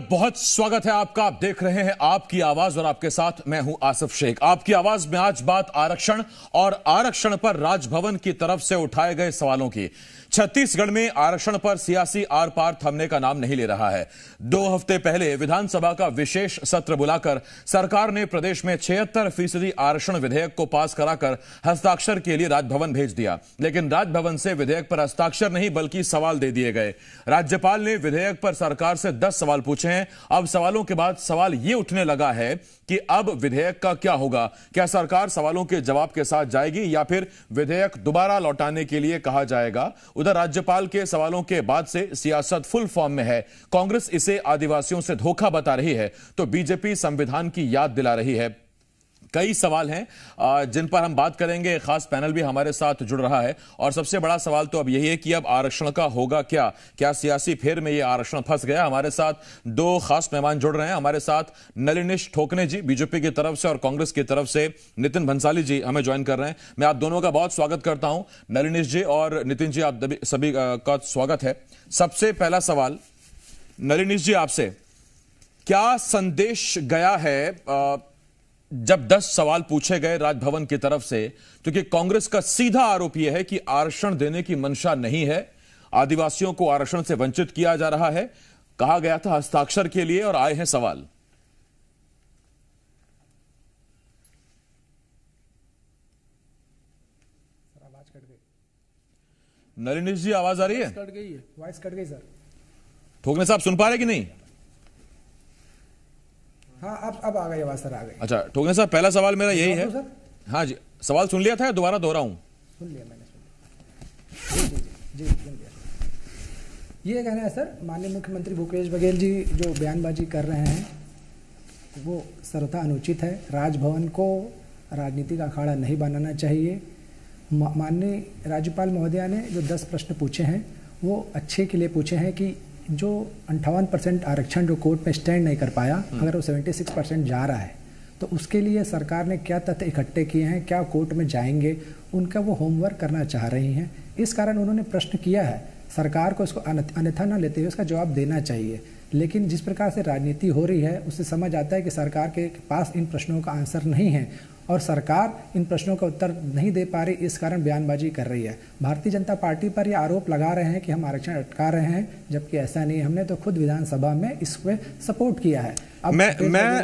बहुत बहुत स्वागत है आपका। आप देख रहे हैं आपकी आवाज और आपके साथ मैं हूं आसिफ शेख। आपकी आवाज में आज बात आरक्षण और आरक्षण पर राजभवन की तरफ से उठाए गए सवालों की। छत्तीसगढ़ में आरक्षण पर सियासी आर पार थमने का नाम नहीं ले रहा है। 2 हफ्ते पहले विधानसभा का विशेष सत्र बुलाकर सरकार ने प्रदेश में 76% आरक्षण विधेयक को पास कराकर हस्ताक्षर के लिए राजभवन भेज दिया, लेकिन राजभवन से विधेयक पर हस्ताक्षर नहीं बल्कि सवाल दे दिए गए। राज्यपाल ने विधेयक पर सरकार से 10 सवाल पूछे हैं। अब सवालों के बाद सवाल यह उठने लगा है कि अब विधेयक का क्या होगा। क्या सरकार सवालों के जवाब के साथ जाएगी या फिर विधेयक दोबारा लौटाने के लिए कहा जाएगा। उधर राज्यपाल के सवालों के बाद से सियासत फुल फॉर्म में है। कांग्रेस इसे आदिवासियों से धोखा बता रही है तो बीजेपी संविधान की याद दिला रही है। कई सवाल हैं जिन पर हम बात करेंगे। एक खास पैनल भी हमारे साथ जुड़ रहा है और सबसे बड़ा सवाल तो अब यही है कि अब आरक्षण का होगा क्या। क्या सियासी फेर में यह आरक्षण फंस गया। हमारे साथ 2 खास मेहमान जुड़ रहे हैं। हमारे साथ नलिनीश ठोकने जी बीजेपी की तरफ से और कांग्रेस की तरफ से नितिन भंसाली जी हमें ज्वाइन कर रहे हैं। मैं आप दोनों का बहुत स्वागत करता हूं। नलिनीश जी और नितिन जी, आप सभी का स्वागत है। सबसे पहला सवाल नलिनीश जी आपसे, क्या संदेश गया है जब 10 सवाल पूछे गए राजभवन की तरफ से, क्योंकि कांग्रेस का सीधा आरोप यह है कि आरक्षण देने की मंशा नहीं है, आदिवासियों को आरक्षण से वंचित किया जा रहा है। कहा गया था हस्ताक्षर के लिए और आए हैं सवाल। आवाज कट गई। नलिनीश जी आवाज आ रही है? कट गई है, वॉइस कट गई सर। ठोकने साहब सुन पा रहे कि नहीं? हाँ, अब आ गई आवाज सर, आ गई। अच्छा ठोकने साहब, पहला सवाल मेरा यही है। सर? हाँ जी, सवाल सुन लिया था या दोबारा दोहराऊं? सुन लिया मैंने, सुन लिया। जी सुन लिया। ये कहना है सर, माननीय मुख्यमंत्री भूपेश बघेल जी जो बयानबाजी कर रहे हैं वो सर्वथा अनुचित है। राजभवन को राजनीति का अखाड़ा नहीं बनाना चाहिए। माननीय राज्यपाल महोदया ने जो 10 प्रश्न पूछे हैं वो अच्छे के लिए पूछे हैं कि जो 58% आरक्षण जो कोर्ट में स्टैंड नहीं कर पाया, अगर वो 76% जा रहा है तो उसके लिए सरकार ने क्या तथ्य इकट्ठे किए हैं, क्या कोर्ट में जाएंगे, उनका वो होमवर्क करना चाह रही हैं। इस कारण उन्होंने प्रश्न किया है। सरकार को इसको अन्यथा न लेते हुए उसका जवाब देना चाहिए। लेकिन जिस प्रकार से राजनीति हो रही है उससे समझ आता है कि सरकार के पास इन प्रश्नों का आंसर नहीं है और सरकार इन प्रश्नों का उत्तर नहीं दे पा रही, इस कारण बयानबाजी कर रही है। भारतीय जनता पार्टी पर यह आरोप लगा रहे हैं कि हम आरक्षण अटका रहे हैं, जबकि ऐसा नहीं है। हमने तो खुद विधानसभा में इसमें सपोर्ट किया है। अब मैं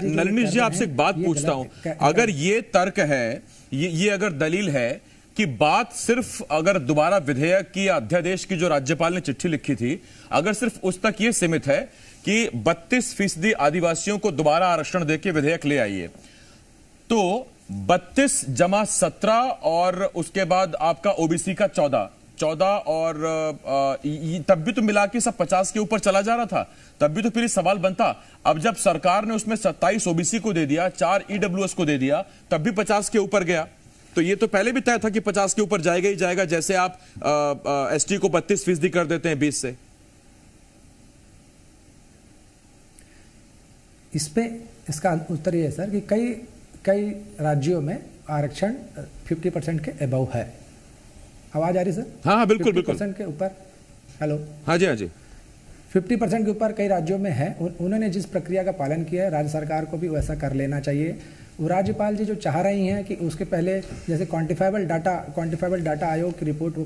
नलिनीश जी आपसे एक बात पूछता हूं, अगर ये तर्क है, ये अगर दलील है कि बात सिर्फ अगर दोबारा विधेयक की या अध्यादेश की जो राज्यपाल ने चिट्ठी लिखी थी, अगर सिर्फ उस तक ये सीमित है कि 32% आदिवासियों को दोबारा आरक्षण देके विधेयक ले आइए, तो 32 + 17 और उसके बाद आपका ओबीसी का 14 और तब भी तो मिला के सब 50 के ऊपर चला जा रहा था। तब भी तो फिर सवाल बनता। अब जब सरकार ने उसमें 27 ओबीसी को दे दिया, 4 ईडब्ल्यूएस को दे दिया, तब भी 50 के ऊपर गया। तो ये तो पहले भी तय था कि 50 के ऊपर जाएगा ही जाएगा, जैसे आप एसटी को 32% कर देते हैं 20 से। इस पे इसका उत्तर ये है सर कि कई राज्यों में आरक्षण 50% के अबव है। आवाज आ रही सर? हाँ बिल्कुल 50% के ऊपर। हेलो? हाँ जी 50% के ऊपर कई राज्यों में है। उन्होंने जिस प्रक्रिया का पालन किया है, राज्य सरकार को भी वैसा कर लेना चाहिए। वो राज्यपाल जी जो चाह रही हैं कि उसके पहले जैसे क्वांटिफाइबल डाटा आयोग की रिपोर्ट वो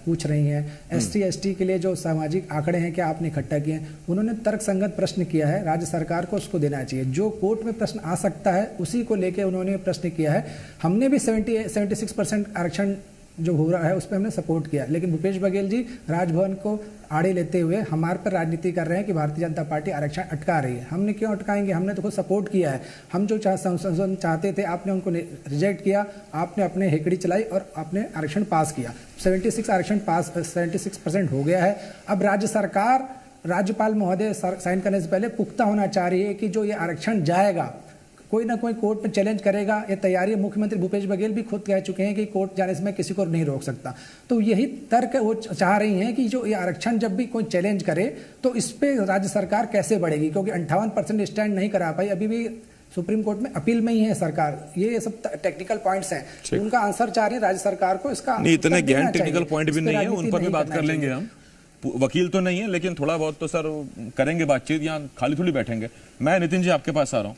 पूछ रही हैं। एसटी के लिए जो सामाजिक आंकड़े हैं क्या आपने इकट्ठा किए हैं, उन्होंने तर्कसंगत प्रश्न किया है। राज्य सरकार को उसको देना चाहिए। जो कोर्ट में प्रश्न आ सकता है उसी को लेकर उन्होंने प्रश्न किया है। हमने भी 76% आरक्षण जो हो रहा है उस पर हमने सपोर्ट किया, लेकिन भूपेश बघेल जी राजभवन को आड़े लेते हुए हमारे पर राजनीति कर रहे हैं कि भारतीय जनता पार्टी आरक्षण अटका रही है। हमने क्यों अटकाएंगे? हमने तो खुद सपोर्ट किया है। हम जो संशोधन चाहते थे आपने उनको रिजेक्ट किया, आपने अपने हेकड़ी चलाई और आपने आरक्षण पास किया। 76% हो गया है। अब राज्य सरकार राज्यपाल महोदय साइन करने से पहले पुख्ता होना चाह रही है कि जो ये आरक्षण जाएगा कोई ना कोई कोर्ट में चैलेंज करेगा। ये तैयारी मुख्यमंत्री भूपेश बघेल भी खुद कह चुके हैं कि कोर्ट जाने से मैं किसी को नहीं रोक सकता। तो यही तर्क वो चाह रही हैं कि जो ये आरक्षण जब भी कोई चैलेंज करे तो इस पे राज्य सरकार कैसे बढ़ेगी, क्योंकि 58% स्टैंड नहीं करा पाई। अभी भी सुप्रीम कोर्ट में अपील में ही है सरकार। ये सब टेक्निकल पॉइंट्स हैं, उनका आंसर चाह रही है राज्य सरकार को। इसका नहीं, इतने गहन टेक्निकल पॉइंट भी नहीं है, उन पर भी बात कर लेंगे हम। वकील तो नहीं है, लेकिन थोड़ा बहुत तो सर करेंगे बातचीत, यहाँ खाली थोड़ी बैठेंगे। मैं नितिन जी आपके पास आ रहा हूँ।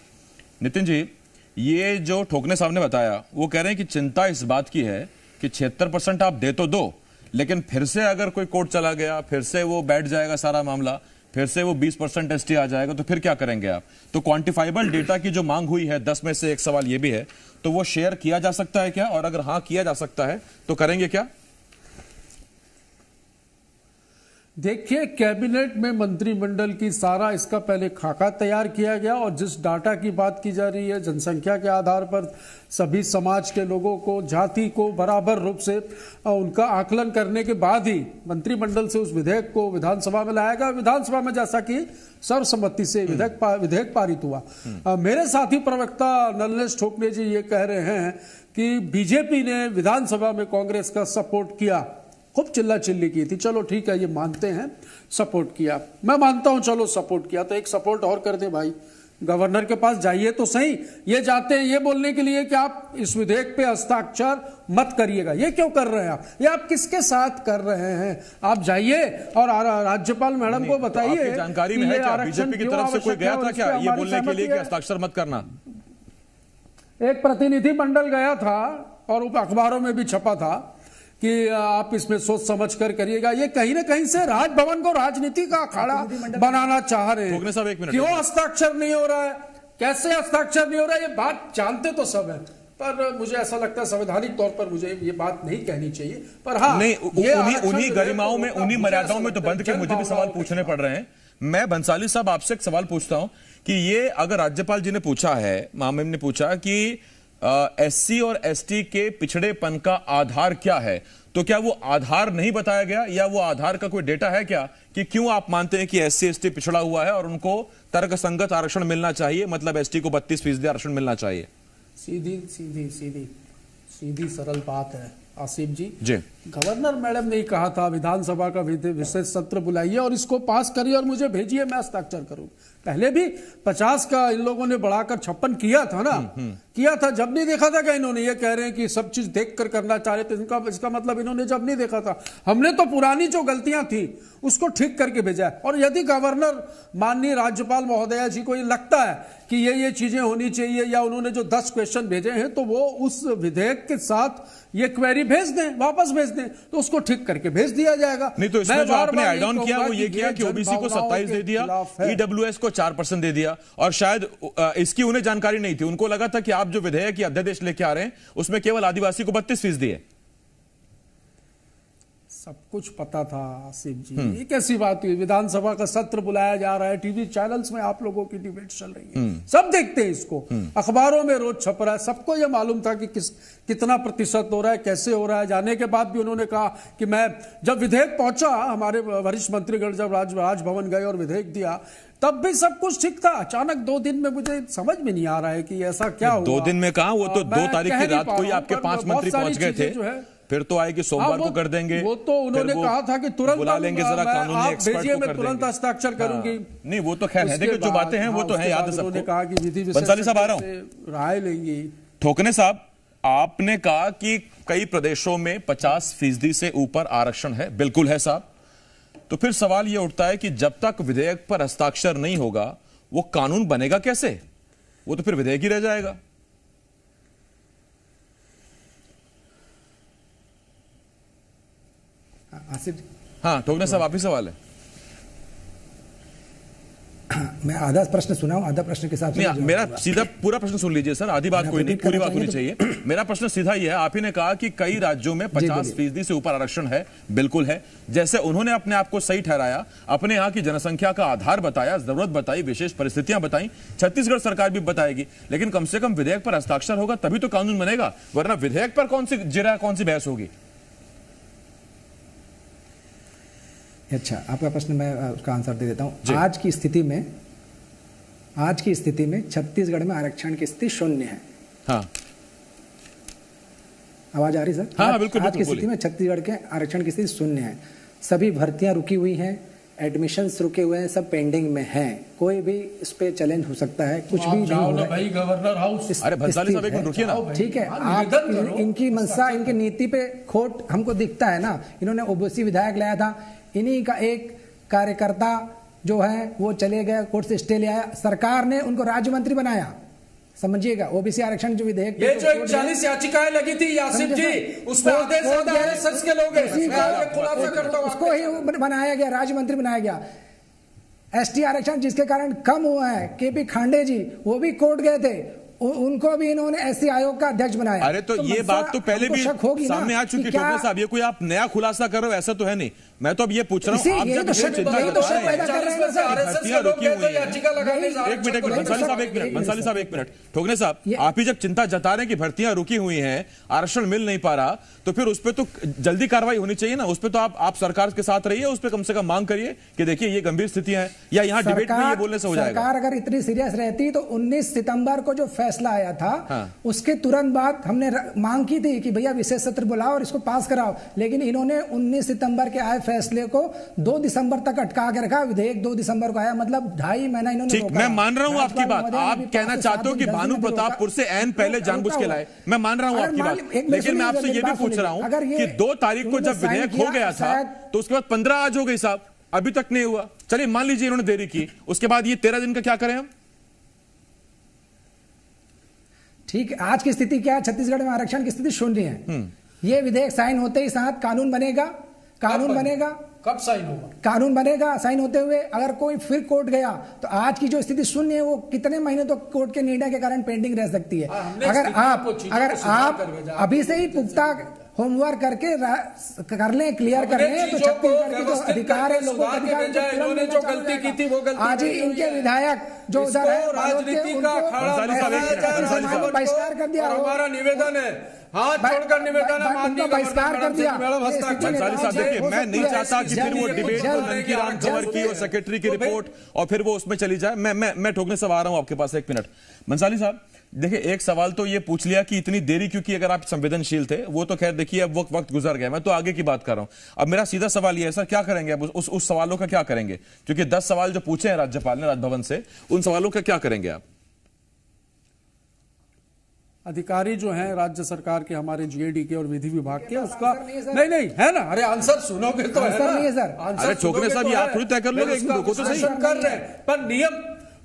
नितिन जी, ये जो ठोकने साहब ने बताया, वो कह रहे हैं कि चिंता इस बात की है कि 76% आप दे तो दो, लेकिन फिर से अगर कोई कोर्ट चला गया, फिर से वो बैठ जाएगा सारा मामला, फिर से वो 20% एसटी आ जाएगा, तो फिर क्या करेंगे आप? तो क्वांटिफाइबल डेटा की जो मांग हुई है, 10 में से एक सवाल ये भी है, तो वो शेयर किया जा सकता है क्या? और अगर हाँ किया जा सकता है तो करेंगे क्या? देखिए, कैबिनेट में मंत्रिमंडल की सारा इसका पहले खाका तैयार किया गया, और जिस डाटा की बात की जा रही है, जनसंख्या के आधार पर सभी समाज के लोगों को, जाति को बराबर रूप से उनका आकलन करने के बाद ही मंत्रिमंडल से उस विधेयक को विधानसभा में लाया गया। विधानसभा में जैसा कि सर्वसम्मति से विधेयक पारित हुआ। मेरे साथी प्रवक्ता नलनेश ठोकने जी ये कह रहे हैं कि बीजेपी ने विधानसभा में कांग्रेस का सपोर्ट किया, खूब चिल्ला चिल्ली की थी। चलो ठीक है, ये मानते हैं सपोर्ट किया, मैं मानता हूं, चलो सपोर्ट किया, तो एक सपोर्ट और कर दे भाई, गवर्नर के पास जाइए तो सही। ये जाते हैं ये बोलने के लिए कि आप इस विधेयक पे हस्ताक्षर मत करिएगा। ये क्यों कर रहे हैं आप? ये आप किसके साथ कर रहे हैं? आप जाइए और राज्यपाल मैडम को बताइए। तो जानकारी में है क्या बीजेपी की तरफ से कोई गया था क्या ये बोलने के लिए कि हस्ताक्षर मत करना? एक प्रतिनिधि मंडल गया था और अखबारों में भी छपा था कि आप इसमें सोच समझ कर करिएगा। ये कहीं ना कहीं से राजभवन को राजनीति का अखाड़ा बनाना चाह रहे हैं। क्यों हस्ताक्षर नहीं हो रहा है, कैसे हस्ताक्षर नहीं हो रहा है, ये बात जानते तो सब है, पर मुझे ऐसा लगता है संवैधानिक तौर पर मुझे ये बात नहीं कहनी चाहिए। पर हाँ, उन्हीं गरिमाओं में, उन्हीं मर्यादाओं में तो बंद के मुझे भी सवाल पूछने पड़ रहे हैं। मैं भंसाली साहब आपसे एक सवाल पूछता हूं कि ये अगर राज्यपाल जी ने पूछा है, महामहिम ने पूछा कि एससी और एसटी के पिछड़ेपन का आधार क्या है, तो क्या वो आधार नहीं बताया गया, या वो आधार का कोई डेटा है क्या कि क्यों आप मानते हैं कि एससी एसटी पिछड़ा हुआ है और उनको तर्कसंगत आरक्षण मिलना चाहिए, मतलब एसटी को 32% आरक्षण मिलना चाहिए? सीधी सीधी सीधी सीधी सरल बात है आसिफ जी। जी, गवर्नर मैडम ने कहा था विधानसभा का विशेष सत्र बुलाइए और इसको पास करिए और मुझे भेजिए, मैं हस्ताक्षर करूं। पहले भी 50 का इन लोगों ने बढ़ाकर 56 किया था ना, किया था। जब नहीं देखा था क्या इन्होंने? ये कह रहे हैं कि सब चीज देख कर करना चाह रहे थे, इसका मतलब इन्होंने जब नहीं देखा था। हमने तो पुरानी जो गलतियां थी उसको ठीक करके भेजा है। और यदि गवर्नर माननीय राज्यपाल महोदया जी को ये लगता है कि ये चीजें होनी चाहिए, या उन्होंने जो 10 क्वेश्चन भेजे हैं तो वो उस विधेयक के साथ ये क्वेरी भेज दें, वापस भेज दें, तो उसको ठीक करके भेज दिया जाएगा। नहीं तो इसमें जो आपने ऐड ऑन किया वो ये किया कि ओबीसी को 27 दे दिया, ईडब्ल्यूएस को 4% दे दिया, और शायद इसकी उन्हें जानकारी नहीं थी। उनको लगा था कि आप जो विधेयक या अध्यादेश लेके आ रहे हैं उसमें केवल आदिवासी को 32% दिए। सब कुछ पता था आसिफ जी, ये कैसी बात हुई? विधानसभा का सत्र बुलाया जा रहा है, टीवी चैनल्स में आप लोगों की डिबेट चल रही है, सब देखते हैं इसको, अखबारों में रोज छप रहा है, सबको ये मालूम था कि कितना प्रतिशत हो रहा है, कैसे हो रहा है। जाने के बाद भी उन्होंने कहा कि मैं, जब विधेयक पहुंचा, हमारे वरिष्ठ मंत्रीगण जब राजभवन गए और विधेयक दिया, तब भी सब कुछ ठीक था। अचानक 2 दिन में मुझे समझ में नहीं आ रहा है कि ऐसा क्या हुआ। 2 दिन में कहा, वो तो 2 तारीख की रात को ही आपके 5 मंत्री पहुंच गए थे, फिर तो आए कि सोमवार को कर देंगे। वो तो उन्होंने कहा था कि तुरंत बुला लेंगे, जरा कानूनी एक्सपर्ट को कर तुरंत हस्ताक्षर करूंगी। नहीं, वो तो खैर है, देखिए जो बातें हैं वो तो है, याद है सबको। कहा कि विधि बंसाली साहब आ रहा हूं, राय लेंगी। ठोकने साहब, आपने कहा कि कई प्रदेशों में 50% से ऊपर आरक्षण है, बिल्कुल है साहब। तो फिर सवाल यह उठता है कि जब तक विधेयक पर हस्ताक्षर नहीं होगा वो कानून बनेगा कैसे? वो तो फिर विधेयक ही रह जाएगा। आसिफ, हाँ ठोकने साहब, आप ही सवाल है। मैं आधा प्रश्न सुना हूं, आधा प्रश्न के साथ मेरा सीधा पूरा प्रश्न सुन लीजिए सर, आधी बात कोई नहीं, पूरी बात होनी चाहिए। मेरा प्रश्न सीधा ही है। आप ही ने कहा कि कई राज्यों में 50% से ऊपर आरक्षण है, बिल्कुल है। जैसे उन्होंने अपने आप को सही ठहराया, अपने यहाँ की जनसंख्या का आधार बताया, जरूरत बताई, विशेष परिस्थितियां बताई, छत्तीसगढ़ सरकार भी बताएगी, लेकिन कम से कम विधेयक पर हस्ताक्षर होगा तभी तो कानून बनेगा, वरना विधेयक पर कौन सी जिरा, कौन सी बहस होगी? अच्छा, आपका प्रश्न मैं उसका आंसर दे देता हूं। आज की स्थिति में छत्तीसगढ़ में आरक्षण की स्थिति 0 है। हाँ, आवाज आ रही सर? हाँ, बिल्कुल। आज की स्थिति में छत्तीसगढ़ के आरक्षण की स्थिति 0 है। सभी भर्तियां रुकी हुई हैं, एडमिशंस रुके हुए हैं, सब पेंडिंग में हैं। कोई भी इस पे चैलेंज हो सकता है, कुछ भी नहीं हो रहा है भाई। गवर्नर हाउस, अरे भंसाली साहब एक मिनट रुकिए ना, ठीक है। आप इनकी मंशा, इनकी नीति पे खोट हमको दिखता है ना। इन्होंने ओबीसी विधायक लाया था, इन्हीं का एक कार्यकर्ता जो है वो चले गए, कोर्ट से स्टे ले आया, सरकार ने उनको राज्य मंत्री बनाया। समझिएगा, ओबीसी आरक्षण जो विधेयक, ये जो 41 याचिकाएं लगी थी आसिफ जी, उसमें आदेश आरएसएस के लोग खुलासा करता हूं, उसको ही बनाया गया, राज्य मंत्री बनाया गया। एसटी आरक्षण जिसके कारण कम हुआ है, केपी खांडे जी वो भी कोर्ट गए थे, उनको भी इन्होंने एससी आयोग का अध्यक्ष बनाया। अरे तो ये बात तो पहले भी सामने आ चुकी है साहब, ये कोई आप नया खुलासा कर रहे हो ऐसा तो है नहीं। मैं तो अब ये पूछ रहा हूं, आप जब चिंता कर रहे हैं, बंसाली साहब एक मिनट, ठोकने साहब, आप ही जब चिंता जता रहे हैं कि भर्तियां रुकी हुई हैं, आरक्षण मिल नहीं पा रहा, तो फिर उस पर तो जल्दी कार्रवाई होनी चाहिए ना। उस पर तो आप सरकार के साथ रहिए, उस पर कम से कम मांग करिए कि देखिए ये गंभीर स्थितियां हैं, या यहाँ डिबेट में ये बोलने से हो जाएगा। सरकार अगर इतनी सीरियस रहती तो 19 सितंबर को जो फैसला आया था, उसके तुरंत बाद हमने मांग की थी कि भैया विशेष सत्र बुलाओ और इसको पास कराओ, लेकिन इन्होंने 19 सितंबर के आए फैसले को 2 दिसंबर तक अटका के रखा। विधेयक 2 दिसंबर को आया, मतलब 2.5 महीना इन्होंने रोका। मैं मान रहा हूं आपकी बात, आप कहना चाहते हो कि भानु प्रतापपुर से ऐन पहले जानबूझ के लाए, मैं मान रहा हूं आपकी बात, लेकिन मैं आपसे ये भी पूछ रहा हूं कि 2 तारीख को जब विधेयक हो गया था तो उसके बाद 15 आज हो गई साहब, अभी तक नहीं हुआ। चलिए मान लीजिए इन्होंने देरी की, उसके बाद ये 13 दिन का क्या करें हम? ठीक, आज की स्थिति क्या है? छत्तीसगढ़ में आरक्षण की स्थिति शून्य है। ये विधेयक साइन होते ही साथ कानून बनेगा, कानून बनेगा। कब साइन होगा? कानून बनेगा, साइन होते हुए अगर कोई फिर कोर्ट गया तो आज की जो स्थिति शून्य है वो कितने महीने तो कोर्ट के निर्णय के कारण पेंडिंग रह सकती है। अगर आप अभी से ही पुख्ता होमवर्क करके कर लें, क्लियर कर लें, तो छत्तीसगढ़ के जो अधिकार है, लोगों के अधिकार, इन्होंने जो गलती की थी वो गलती आज ही इनके विधायक जो उधर है राजनीति का अखाड़ा बहिष्कार कर दिया। हमारा निवेदन है, हाथ जोड़कर निवेदन है, माननीय बहिष्कार कर दिया। बंसाली साहब देखिए, मैं नहीं चाहता कि फिर वो डिबेट को ननकी राम कंवर की और सेक्रेटरी की रिपोर्ट और फिर वो उसमें चली जाए। मैं ठोकने से आ रहा हूं आपके पास, एक मिनट। बंसाली साहब देखिए, एक सवाल तो ये पूछ लिया कि इतनी देरी क्योंकि, अगर आप संवेदनशील थे वो तो खैर देखिए अब वक्त गुजर गया, मैं तो आगे की बात कर रहा हूं। अब मेरा सीधा सवाल ये है सर, क्या करेंगे अब उस सवालों का क्या करेंगे? क्योंकि 10 सवाल जो पूछे हैं राज्यपाल ने राजभवन से, उन सवालों का क्या करेंगे आप? अधिकारी जो हैं राज्य सरकार के, हमारे जीएडी के और विधि विभाग के, उसका नहीं है ना। अरे आंसर सुनोगे तो है ना। अरे ठोकने साहब ये आप खुद तय कर लो, एक मिनट रुको तो सही। कर रहे हैं,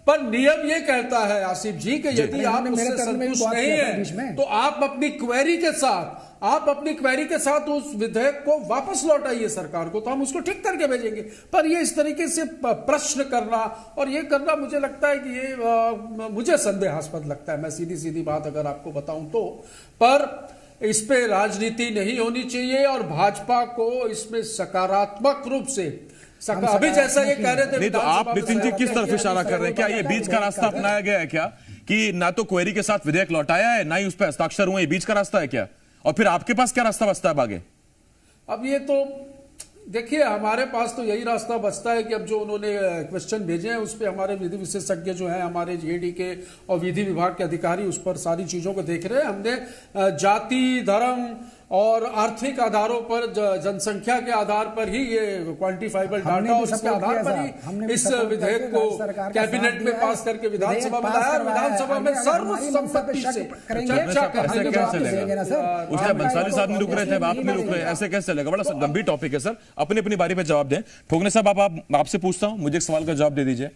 पर नियम ये कहता है आसिफ जी कि यदि आप उससे संतुष्ट नहीं है तो आप अपनी क्वेरी के साथ उस विधेयक को वापस लौटाइए सरकार को, तो हम उसको ठीक करके भेजेंगे। पर ये इस तरीके से प्रश्न करना और ये करना, मुझे लगता है कि ये मुझे संदेहास्पद लगता है। मैं सीधी बात अगर आपको बताऊं तो, पर इस पे राजनीति नहीं होनी चाहिए और भाजपा को इसमें सकारात्मक रूप से अभी जैसा ये कह रहे थे। नहीं तो आप नितिन जी किस तरफ इशारा कर रहे हैं? क्या ये बीच का रास्ता अपनाया गया है क्या, कि ना तो क्वेरी के साथ विधेयक लौटाया है, ना ही उस पर हस्ताक्षर हुए, ये बीच का रास्ता है क्या? और फिर आपके पास क्या रास्ता बचता है आगे? अब ये तो देखिए, हमारे पास तो यही रास्ता बचता है कि अब जो उन्होंने क्वेश्चन भेजे हैं उस पर हमारे विधि विशेषज्ञ जो हैं, हमारे जीएडी के और विधि विभाग के अधिकारी उस पर सारी चीजों को देख रहे हैं। हमने जाति, धर्म और आर्थिक आधारों पर, जनसंख्या के आधार पर ही ये क्वांटिफाइबल डाटा और इसके आधार पर ही इस विधेयक को कैबिनेट में पास करके विधानसभा में लाया और विधानसभा में सर्वसम्मति से चर्चा करने के बाद। उसने बंसाली साहब नहीं रुक रहे थे, आप नहीं रुक रहे, ऐसे कैसे चलेगा? बड़ा गंभीर टॉपिक है सर, अपनी अपनी बारी पे जवाब दें। ठोकने साहब आपसे पूछता हूं, मुझे एक सवाल का जवाब दे दीजिए।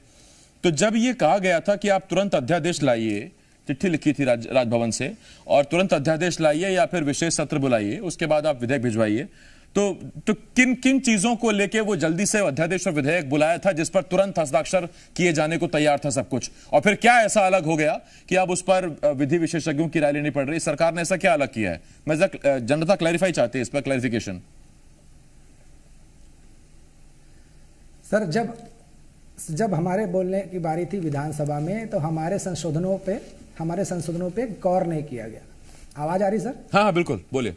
तो जब ये कहा गया था कि आप तुरंत अध्यादेश लाइए, चिट्ठी लिखी थी राजभवन से, और तुरंत अध्यादेश लाइए या फिर विशेष सत्र बुलाइए, उसके बाद आप विधेयक भिजवाइए, तो किन किन चीजों को लेके वो जल्दी से अध्यादेश और विधेयक बुलाया था जिस पर तुरंत हस्ताक्षर किए जाने को तैयार था सब कुछ? और फिर क्या ऐसा अलग हो गया कि अब उस पर विधि विशेषज्ञों की राय लेनी पड़ रही? सरकार ने ऐसा क्या अलग किया है? मैं जनता क्लैरिफाई चाहती है इस पर, क्लैरिफिकेशन। सर, जब हमारे बोलने की बारी थी विधानसभा में तो हमारे संशोधनों पे गौर नहीं किया गया। आवाज आ रही सर? हाँ बिल्कुल, बोलिए।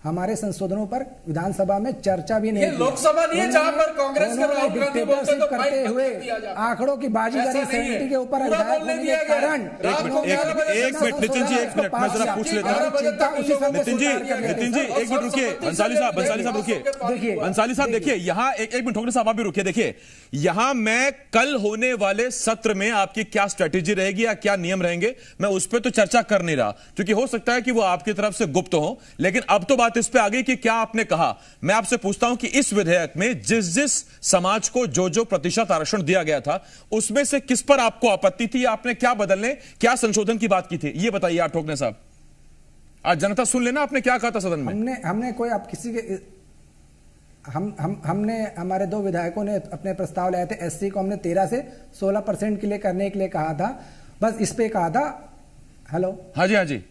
हमारे संशोधनों पर विधानसभा में चर्चा भी नहीं। ये लोकसभा नहीं है जहां पर कांग्रेस के राहुल गांधी बोलते तो करते हुए आंकड़ों की बाजीगरी 70 के ऊपर कारण एक मिनट नितिन जी, एक मिनट मैं जरा पूछ लेता हूं। नितिन जी एक मिनट रुकिए। बंसाली साहब रुकिए। बंसाली साहब देखिए, यहाँ एक मिनट ठोकने साहब आप भी रुकिए। देखिए, यहां मैं कल होने वाले सत्र में आपकी क्या स्ट्रेटेजी रहेगी या क्या नियम रहेंगे, मैं उस पर तो चर्चा कर नहीं रहा, क्योंकि हो सकता है कि वो आपकी तरफ से गुप्त हो, लेकिन अब तो बात इस पे आ गई कि क्या आपने कहा। मैं आपसे पूछता हूं कि इस विधेयक में जिस जिस समाज को जो जो प्रतिशत आरक्षण दिया गया था, उसमें से किस पर आपको आपत्ति थी? आपने क्या बदलने, क्या संशोधन की बात की थी, ये बताइए आप ठोकने साहब। आज जनता सुन लेना आपने क्या कहा था सदन में। हमने कोई आप किसी के हमने हमारे दो विधायकों ने अपने प्रस्ताव लाए थे, एससी को हमने 13 से 16% के लिए करने के लिए कहा था, बस इस पे कहा था। हेलो, हाँ जी, हाँ जी।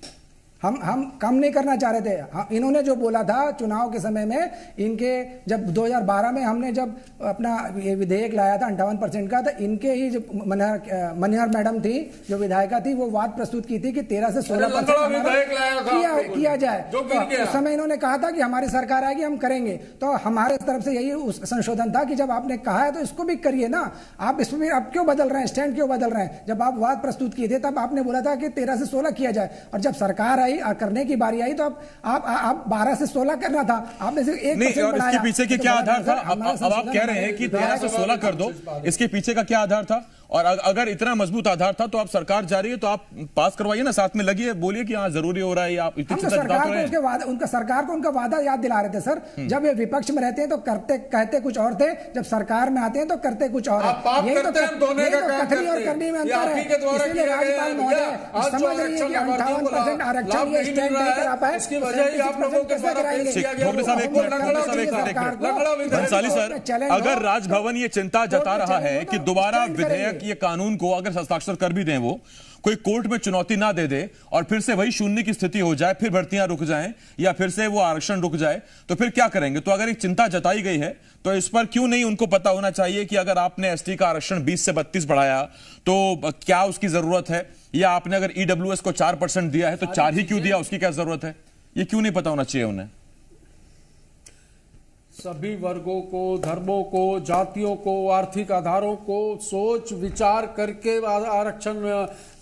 हम कम नहीं करना चाह रहे थे। इन्होंने जो बोला था चुनाव के समय में, इनके जब 2012 में हमने जब अपना ये विधेयक लाया था 58% का, तो इनके ही जो मनिहार मैडम थी जो विधायिका थी, वो वाद प्रस्तुत की थी कि 13 से 16% किया जाए। तो उस समय इन्होंने कहा था कि हमारी सरकार आएगी हम करेंगे। तो हमारे तरफ से यही संशोधन था कि जब आपने कहा है तो इसको भी करिए ना। आप इसमें भी आप क्यों बदल रहे हैं, स्टैंड क्यों बदल रहे हैं? जब आप वाद प्रस्तुत किए थे तब आपने बोला था कि 13 से 16 किया जाए, और जब सरकार और करने की बारी आई तो आप 12 से 16 करना था, आपने सिर्फ 1% बढ़ाया। इसके पीछे के क्या आधार था? अब आप कह रहे हैं कि 13 से 16 कर दो, इसके पीछे का क्या आधार था? और अगर इतना मजबूत आधार था तो आप सरकार जा रही है तो आप पास करवाइए ना, साथ में लगिए, बोलिए कि हाँ जरूरी हो रहा है। आप इतनी चिंता जता रहे हैं। उनका सरकार को उनका वादा याद दिला रहे थे सर। जब ये विपक्ष में रहते हैं तो कहते कुछ और थे, जब सरकार में आते हैं तो करते कुछ और। यही तो कथनी और करनी में अंतर है। इसलिए राज्यपाल महोदय समझ रही है कि 58% आरक्षण ये स्टैंड नहीं करा पाए, भंसाली सर, अगर राजभवन ये चिंता जता रहा है कि दोबारा विधेयक ये कानून को अगर हस्ताक्षर कर भी दें, वो कोई कोर्ट में चुनौती ना दे दे और फिर से वही शून्य की स्थिति हो जाए, फिर भर्तियां रुक जाएं या फिर से वो आरक्षण रुक जाए, तो फिर क्या करेंगे? तो अगर एक चिंता जताई गई है तो इस पर क्यों नहीं उनको पता होना चाहिए कि अगर आपने एसटी का आरक्षण 20 से 32 बढ़ाया तो क्या उसकी जरूरत है, या आपने अगर ईडब्ल्यूएस को 4% दिया है तो 4 ही क्यों दिया, उसकी क्या जरूरत है? ये क्यों नहीं पता होना चाहिए उन्हें? सभी वर्गों को, धर्मों को, जातियों को, आर्थिक आधारों को सोच विचार करके आरक्षण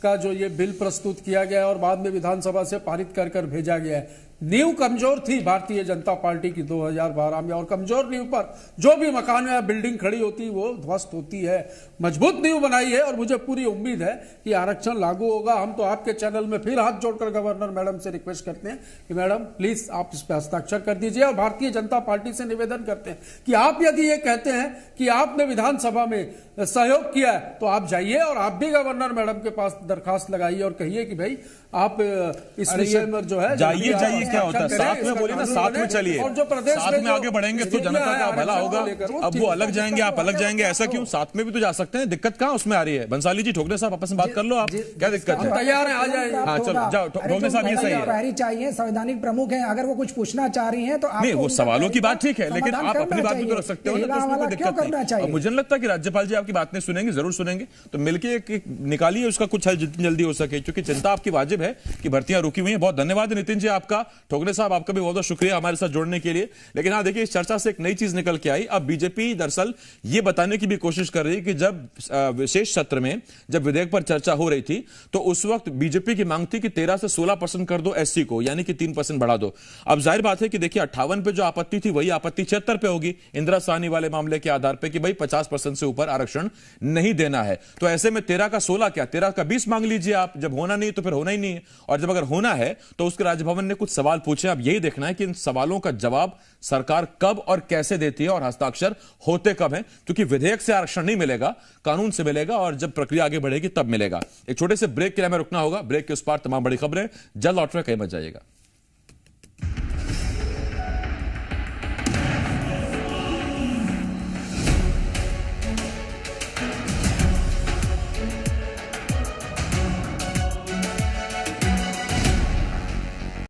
का जो ये बिल प्रस्तुत किया गया और बाद में विधानसभा से पारित कर भेजा गया है। नींव कमजोर थी भारतीय जनता पार्टी की 2012 में, और कमजोर नींव पर जो भी मकान या बिल्डिंग खड़ी होती वो ध्वस्त होती है। मजबूत नींव बनाई है और मुझे पूरी उम्मीद है कि आरक्षण लागू होगा। हम तो आपके चैनल में फिर हाथ जोड़कर गवर्नर मैडम से रिक्वेस्ट करते हैं कि मैडम प्लीज आप इस पर हस्ताक्षर कर दीजिए, और भारतीय जनता पार्टी से निवेदन करते हैं कि आप यदि ये कहते हैं कि आपने विधानसभा में सहयोग किया है तो आप जाइए और आप भी गवर्नर मैडम के पास दरखास्त लगाइए और कहिए कि भाई आप इस विषय में जो है जाइए क्या होता है, साथ में बोलिए ना, साथ में चलिए, और जो प्रदेश साथ में आगे बढ़ेंगे तो जनता का भला होगा। अब वो अलग जाएंगे, आप अलग जाएंगे, ऐसा क्यों? साथ में भी तो जा सकते हैं, दिक्कत कहां उसमें आ रही है? बंसाली जी, ठोकरे साहब आपस में बात कर लो, आप क्या दिक्कत है? तैयार है, आ जाएंगे। हाँ चलो जाओ, ठोकरे साहब ये सही है, चाहिए संवैधानिक प्रमुख है, अगर वो कुछ पूछना चाह रही है तो नहीं, वो सवालों की बात ठीक है, लेकिन आप अपनी बात भी तो रख सकते हो ना, तो उसमें कोई दिक्कत नहीं। मुझे नहीं लगता कि राज्यपाल जी आपकी बात नहीं सुनेंगे, जरूर सुनेंगे, तो मिलकर निकालिए उसका कुछ हल जितनी जल्दी हो सके, क्योंकि चिंता आपकी वाजिब है कि भर्तियां रुकी हुई हैं। बहुत धन्यवाद नितिन जी आपका, ठोकरे साहब आपका भी बहुत शुक्रिया हमारे साथ जुड़ने के लिए। लेकिन हाँ देखिए, इस चर्चा से एक नई चीज निकल के आई। अब बीजेपी दरअसल ये बताने की भी कोशिश कर रही है कि जब विशेष सत्र में जब विधेयक पर चर्चा हो रही थी तो उस वक्त बीजेपी की मांग थी कि 13 से 16% कर दो एससी को, यानी कि 3% बढ़ा दो। अब जाहिर बात है कि देखिए 58 पे जो आपत्ति थी वही आपत्ति 76 पे होगी, इंदिरा साहनी वाले मामले के आधार पर कि भाई 50% से ऊपर आरक्षण नहीं देना है। तो ऐसे में 13 का 16 क्या, 13 का 20 मांग लीजिए आप। जब होना नहीं तो फिर होना ही नहीं है, और जब अगर होना है तो उसके राजभवन ने कुछ सवाल पूछे। अब यही देखना है कि इन सवालों का जवाब सरकार कब और कैसे देती है और हस्ताक्षर होते कब हैं, क्योंकि विधेयक से आरक्षण नहीं मिलेगा, कानून से मिलेगा, और जब प्रक्रिया आगे बढ़ेगी तब मिलेगा। एक छोटे से ब्रेक के लिए हमें रुकना होगा। ब्रेक के उस पार तमाम बड़ी खबरें जल्द लौट रहे, कहीं मत जाइएगा।